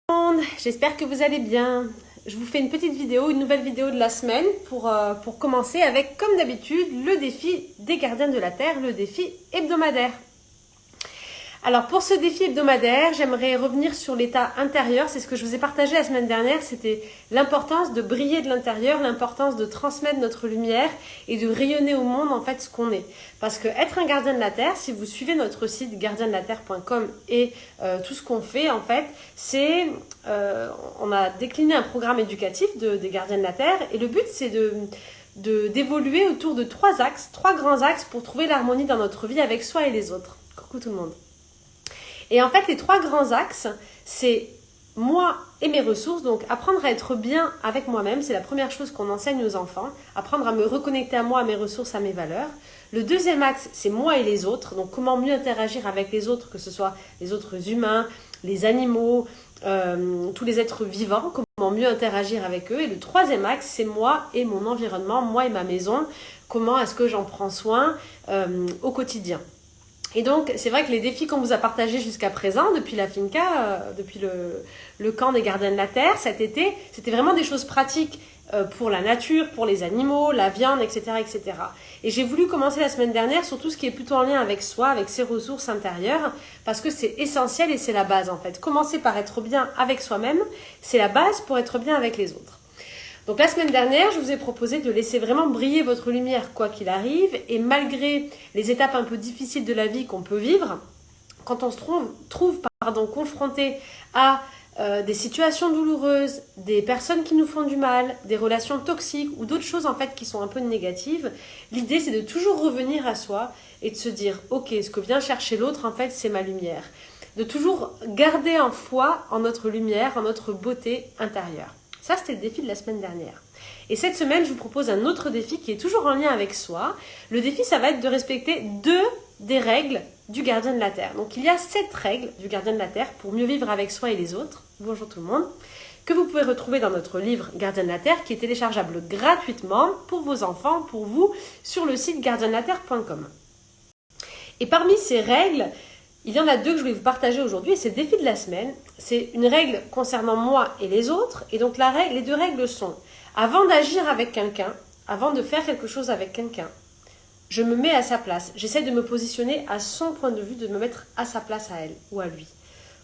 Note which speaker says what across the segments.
Speaker 1: Monde, j'espère que vous allez bien. Je vous fais une petite vidéo, une nouvelle vidéo de la semaine pour commencer avec, comme d'habitude, le défi des gardiens de la Terre, le défi hebdomadaire. Alors pour ce défi hebdomadaire, j'aimerais revenir sur l'état intérieur. C'est ce que je vous ai partagé la semaine dernière, c'était l'importance de briller de l'intérieur, l'importance de transmettre notre lumière et de rayonner au monde en fait ce qu'on est. Parce que être un gardien de la Terre, si vous suivez notre site gardiendelaterre.com et tout ce qu'on fait en fait, c'est on a décliné un programme éducatif des gardiens de la Terre et le but c'est d'évoluer autour de trois grands axes pour trouver l'harmonie dans notre vie avec soi et les autres. Coucou tout le monde. Et en fait, les trois grands axes, c'est moi et mes ressources. Donc, apprendre à être bien avec moi-même, c'est la première chose qu'on enseigne aux enfants. Apprendre à me reconnecter à moi, à mes ressources, à mes valeurs. Le deuxième axe, c'est moi et les autres. Donc, comment mieux interagir avec les autres, que ce soit les autres humains, les animaux, tous les êtres vivants. Comment mieux interagir avec eux. Et le troisième axe, c'est moi et mon environnement, moi et ma maison. Comment est-ce que j'en prends soin au quotidien. Et donc, c'est vrai que les défis qu'on vous a partagés jusqu'à présent, depuis la finca, depuis le camp des gardiens de la Terre, cet été, c'était vraiment des choses pratiques pour la nature, pour les animaux, la viande, etc., etc. Et j'ai voulu commencer la semaine dernière sur tout ce qui est plutôt en lien avec soi, avec ses ressources intérieures, parce que c'est essentiel et c'est la base en fait. Commencer par être bien avec soi-même, c'est la base pour être bien avec les autres. Donc la semaine dernière, je vous ai proposé de laisser vraiment briller votre lumière quoi qu'il arrive et malgré les étapes un peu difficiles de la vie qu'on peut vivre, quand on se trouve confronté à des situations douloureuses, des personnes qui nous font du mal, des relations toxiques ou d'autres choses en fait qui sont un peu négatives, l'idée c'est de toujours revenir à soi et de se dire ok, ce que vient chercher l'autre en fait c'est ma lumière. De toujours garder en foi, en notre lumière, en notre beauté intérieure. Ça, c'était le défi de la semaine dernière. Et cette semaine, je vous propose un autre défi qui est toujours en lien avec soi. Le défi, ça va être de respecter 2 des règles du gardien de la Terre. Donc, il y a 7 règles du gardien de la Terre pour mieux vivre avec soi et les autres. Bonjour tout le monde. Que vous pouvez retrouver dans notre livre Gardien de la Terre qui est téléchargeable gratuitement pour vos enfants, pour vous, sur le site gardiendelaterre.com. Et parmi ces règles, il y en a 2 que je vais vous partager aujourd'hui et c'est le défi de la semaine. C'est une règle concernant moi et les autres. Et donc les 2 règles sont, avant d'agir avec quelqu'un, avant de faire quelque chose avec quelqu'un, je me mets à sa place. J'essaie de me positionner à son point de vue, de me mettre à sa place à elle ou à lui.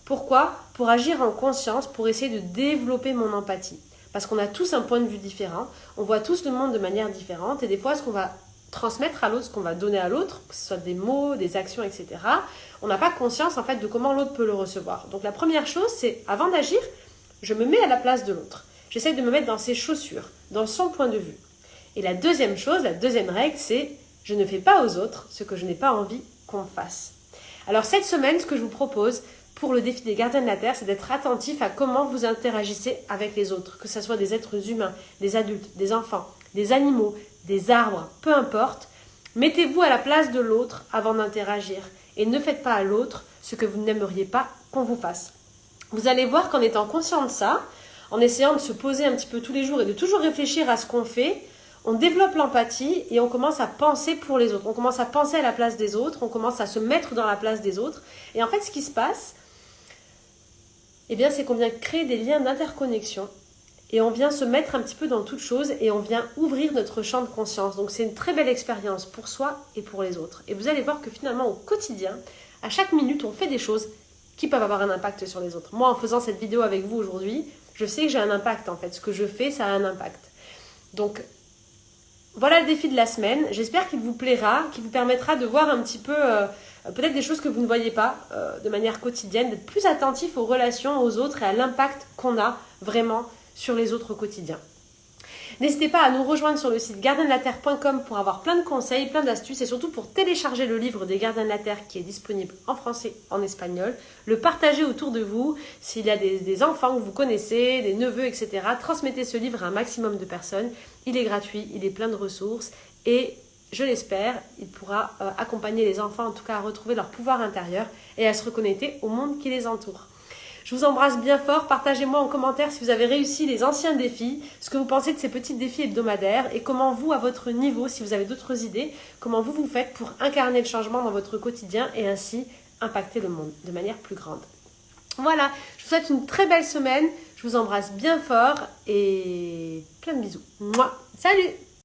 Speaker 1: Pourquoi ? Pour agir en conscience, pour essayer de développer mon empathie. Parce qu'on a tous un point de vue différent, on voit tous le monde de manière différente et des fois ce qu'on va transmettre à l'autre, ce qu'on va donner à l'autre, que ce soit des mots, des actions, etc., on n'a pas conscience en fait de comment l'autre peut le recevoir. Donc la première chose, c'est avant d'agir, je me mets à la place de l'autre. J'essaie de me mettre dans ses chaussures, dans son point de vue. Et la deuxième chose, la deuxième règle, c'est je ne fais pas aux autres ce que je n'ai pas envie qu'on fasse. Alors cette semaine, ce que je vous propose pour le défi des gardiens de la Terre, c'est d'être attentif à comment vous interagissez avec les autres, que ce soit des êtres humains, des adultes, des enfants, des animaux, des arbres, peu importe. Mettez-vous à la place de l'autre avant d'interagir et ne faites pas à l'autre ce que vous n'aimeriez pas qu'on vous fasse. Vous allez voir qu'en étant conscient de ça, en essayant de se poser un petit peu tous les jours et de toujours réfléchir à ce qu'on fait, on développe l'empathie et on commence à penser pour les autres. On commence à penser à la place des autres, on commence à se mettre dans la place des autres. Et en fait, ce qui se passe, c'est qu'on vient créer des liens d'interconnexion. Et on vient se mettre un petit peu dans toute chose et on vient ouvrir notre champ de conscience. Donc c'est une très belle expérience pour soi et pour les autres. Et vous allez voir que finalement au quotidien, à chaque minute, on fait des choses qui peuvent avoir un impact sur les autres. Moi, en faisant cette vidéo avec vous aujourd'hui, je sais que j'ai un impact en fait. Ce que je fais, ça a un impact. Donc voilà le défi de la semaine. J'espère qu'il vous plaira, qu'il vous permettra de voir un petit peu peut-être des choses que vous ne voyez pas de manière quotidienne, d'être plus attentif aux relations, aux autres et à l'impact qu'on a vraiment sur les autres au quotidien. N'hésitez pas à nous rejoindre sur le site gardiendelaterre.com pour avoir plein de conseils, plein d'astuces et surtout pour télécharger le livre des gardiens de la Terre qui est disponible en français, en espagnol, le partager autour de vous, s'il y a des enfants que vous connaissez, des neveux, etc. Transmettez ce livre à un maximum de personnes. Il est gratuit, il est plein de ressources et je l'espère, il pourra accompagner les enfants en tout cas à retrouver leur pouvoir intérieur et à se reconnecter au monde qui les entoure. Je vous embrasse bien fort, partagez-moi en commentaire si vous avez réussi les anciens défis, ce que vous pensez de ces petits défis hebdomadaires et comment vous, à votre niveau, si vous avez d'autres idées, comment vous faites pour incarner le changement dans votre quotidien et ainsi impacter le monde de manière plus grande. Voilà, je vous souhaite une très belle semaine. Je vous embrasse bien fort et plein de bisous. Mouah. Salut!